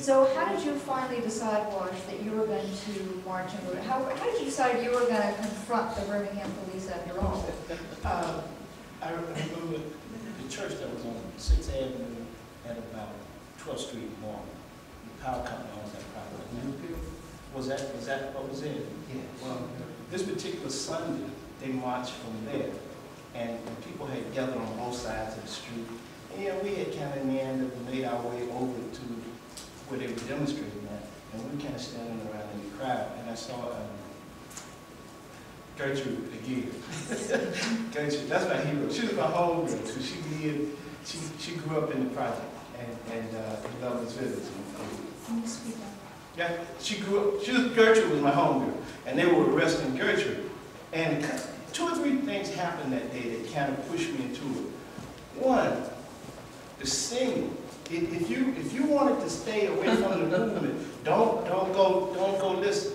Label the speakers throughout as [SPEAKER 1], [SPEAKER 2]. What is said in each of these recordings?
[SPEAKER 1] So how did you finally decide, Wash, that you were going to march and how did you decide you were going to confront the Birmingham police on your own?
[SPEAKER 2] I remember the church that was on 6th Avenue at about 12th Street Mall. The power company owns that property. Was that what was it? Yeah. Well, this particular Sunday, they marched from there, and people had gathered on both sides of the street. And yeah, we had kind of meandered and made our way over to where they were demonstrating at, and we were kind of standing around in the crowd, and I saw Gertrude again. Gertrude, that's my hero. She was my homegirl, so she grew up in the project and in Levinson.
[SPEAKER 1] Can you speak up?
[SPEAKER 2] Yeah, Gertrude was my homegirl, and they were arresting Gertrude. And 2 or 3 things happened that day that kind of pushed me into it. One, the singing. If you wanted to stay away from the movement, don't go listen,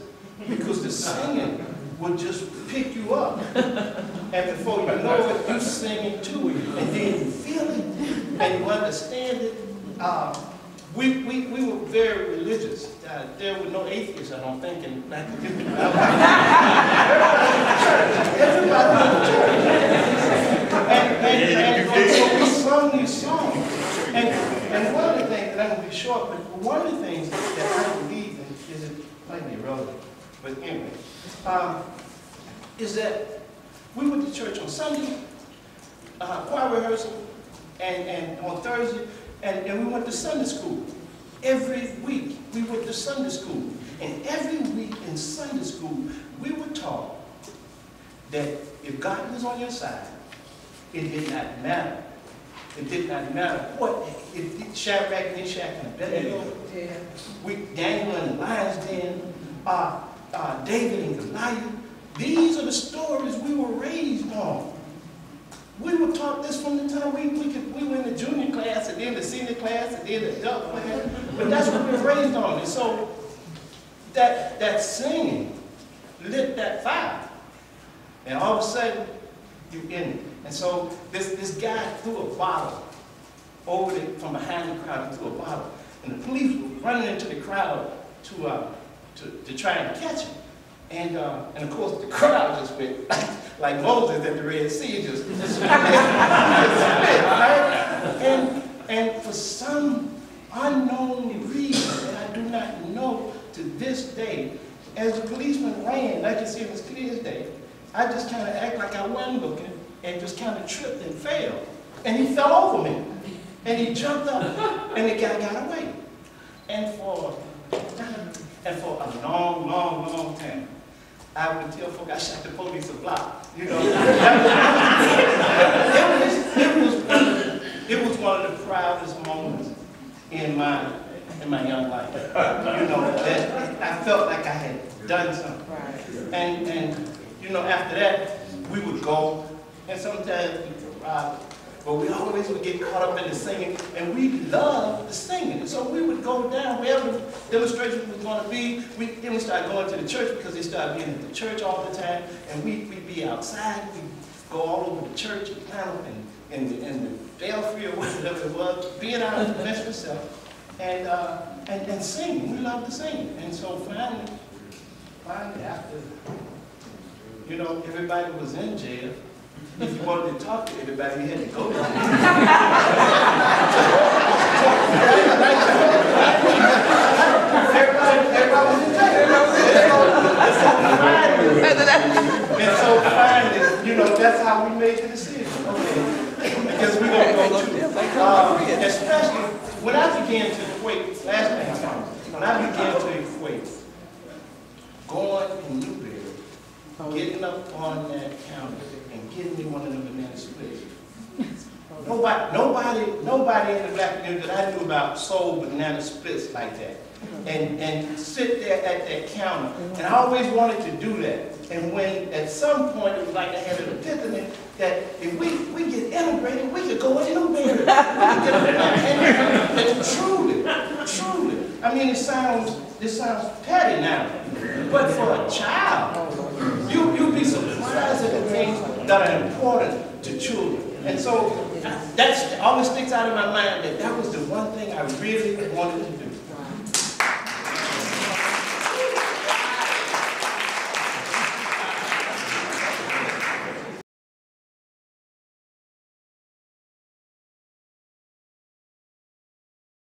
[SPEAKER 2] because the singing would just pick you up, and before you know it, you're singing to it, and then you feel it, and you understand it. We were very religious. There were no atheists, I don't think, in back in the everybody went to church. And so we sung these songs. And one of the things, and I'm going to be short, but one of the things that I believe in is, it might be irrelevant, but anyway, is that we went to church on Sunday, choir rehearsal, and on Thursday, and we went to Sunday school. Every week we went to Sunday school. And every week in Sunday school, we were taught that if God was on your side, it did not matter. It did not matter what. Shadrach, Meshach, and Abednego. Daniel and the lion's den. David and Goliath. These are the stories we were raised on. We were taught this from the time we were in the junior class, and then the senior class, and then the adult class. But that's what we were raised on. And so that singing lit that fire. And all of a sudden, you're in it. And so this guy threw a bottle over from behind the crowd. He threw a bottle. And the police were running into the crowd to try and catch him. And of course, the crowd just went like Moses at the Red Sea, just split, right? And for some unknown reason that I do not know to this day, as the policeman ran, I can see it was clear as day, I just kind of act like I wasn't looking and just kind of tripped and fell. And he fell over me. And he jumped up, and the guy got away. And for a long, long, long time, I would tell folks I shot the police a block. You know, it was one of the proudest moments in my young life. You know, that I felt like I had done something. Right. And you know, after that, we would go, and sometimes we would rob, but we always would get caught up in the singing, and we loved the singing. And so we would go down wherever the demonstration was going to be. Then we started going to the church because they started being at the church all the time, and we'd be outside. We'd go all over the church and climb up in the belfry or whatever it was, being out of the mess yourself, and singing. We loved the singing. And so finally after, you know, everybody was in jail. If you wanted to talk to everybody, you had to go there. Everybody was in jail. And so finally, you know, that's how we made the decision. Okay. Because we're going to go to, especially when I began to equate, last thing, when I began to equate going in Newberry, getting up on that counter, and getting me one of them banana splits. Nobody in the black community that I knew about sold banana splits like that. And sit there at that counter. And I always wanted to do that. And when at some point it was like I had an epiphany that if we get integrated, we could go in Newberry. And truly, I mean, it sounds petty now, but for a child, you'd be surprised at the things that are important to children. And so that always sticks out in my mind that was the one thing I really wanted to do.